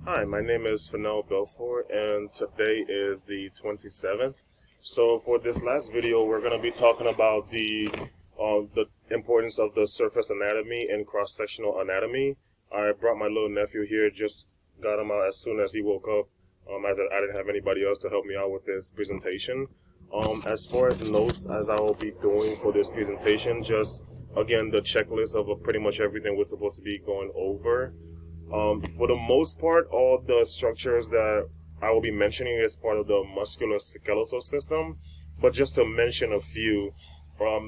Hi, my name is Fennell Belfort, and today is the 27th. So for this last video, we're going to be talking about the importance of the surface anatomy and cross-sectional anatomy. I brought my little nephew here, just got him out as soon as he woke up, as I didn't have anybody else to help me out with this presentation. As far as notes, as I will be doing for this presentation, just again the checklist of pretty much everything we're supposed to be going over. For the most part, all the structures that I will be mentioning is part of the musculoskeletal system, but just to mention a few,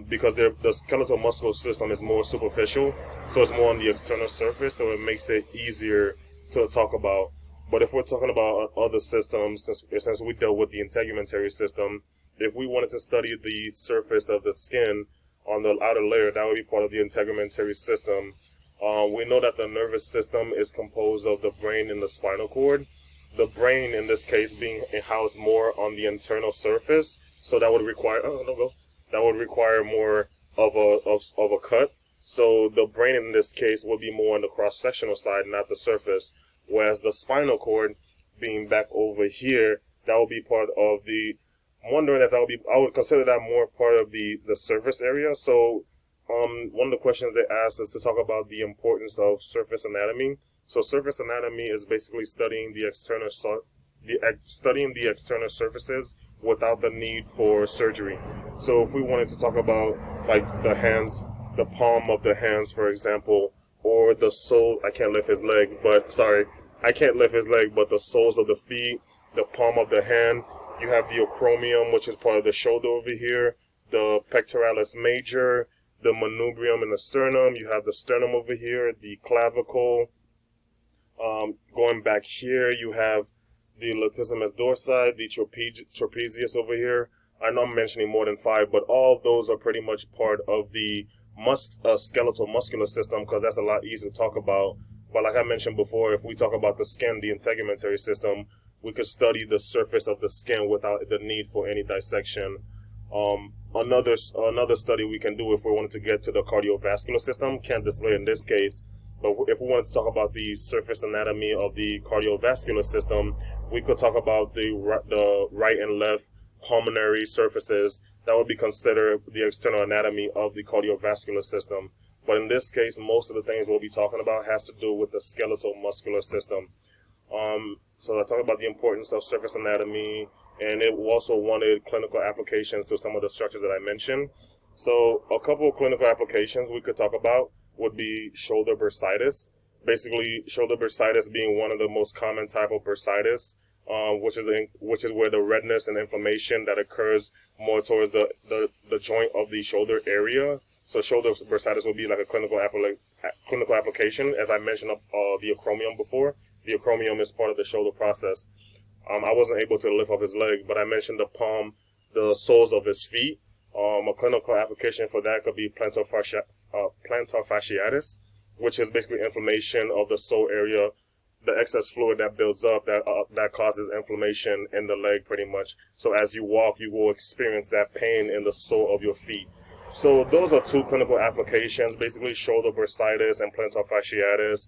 because the skeletal muscular system is more superficial, so it's more on the external surface, so it makes it easier to talk about. But if we're talking about other systems, since we dealt with the integumentary system, if we wanted to study the surface of the skin on the outer layer, that would be part of the integumentary system. We know that the nervous system is composed of the brain and the spinal cord. The brain, in this case, being housed more on the internal surface, so that would require more of a cut. So the brain in this case would be more on the cross-sectional side, not the surface. Whereas the spinal cord, being back over here, that would be part of the. I'm wondering if that would be. I would consider that more part of the surface area. So. One of the questions they asked is to talk about the importance of surface anatomy. So surface anatomy is basically studying the external surfaces without the need for surgery. So if we wanted to talk about like the hands, the palm of the hands, for example, or the sole, I can't lift his leg, but the soles of the feet, the palm of the hand, you have the acromion, which is part of the shoulder over here, the pectoralis major, the manubrium and the sternum. You have the sternum over here, the clavicle. Going back here, you have the latissimus dorsi, the trapezius over here. I know I'm mentioning more than 5, but all of those are pretty much part of the skeletal muscular system, because that's a lot easier to talk about. But like I mentioned before, if we talk about the skin, the integumentary system, we could study the surface of the skin without the need for any dissection. Another study we can do if we wanted to get to the cardiovascular system, can't display in this case, but if we wanted to talk about the surface anatomy of the cardiovascular system, we could talk about the right and left pulmonary surfaces. That would be considered the external anatomy of the cardiovascular system. But in this case, most of the things we'll be talking about has to do with the skeletal muscular system. So I talked about the importance of surface anatomy, and it also wanted clinical applications to some of the structures that I mentioned. So a couple of clinical applications we could talk about would be shoulder bursitis. Basically, shoulder bursitis being one of the most common type of bursitis, which is where the redness and inflammation that occurs more towards the joint of the shoulder area. So shoulder bursitis would be like a clinical application. As I mentioned the acromion before, the acromion is part of the shoulder process. I wasn't able to lift up his leg, but I mentioned the palm, the soles of his feet. A clinical application for that could be plantar fasciitis, which is basically inflammation of the sole area, the excess fluid that builds up that causes inflammation in the leg pretty much. So as you walk, you will experience that pain in the sole of your feet. So those are 2 clinical applications, basically shoulder bursitis and plantar fasciitis.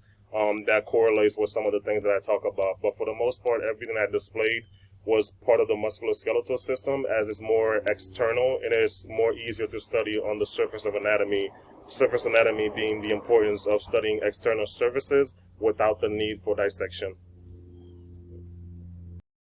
That correlates with some of the things that I talk about. But for the most part, everything I displayed was part of the musculoskeletal system, as it's more external and it's more easier to study on the surface of anatomy. Surface anatomy being the importance of studying external surfaces without the need for dissection.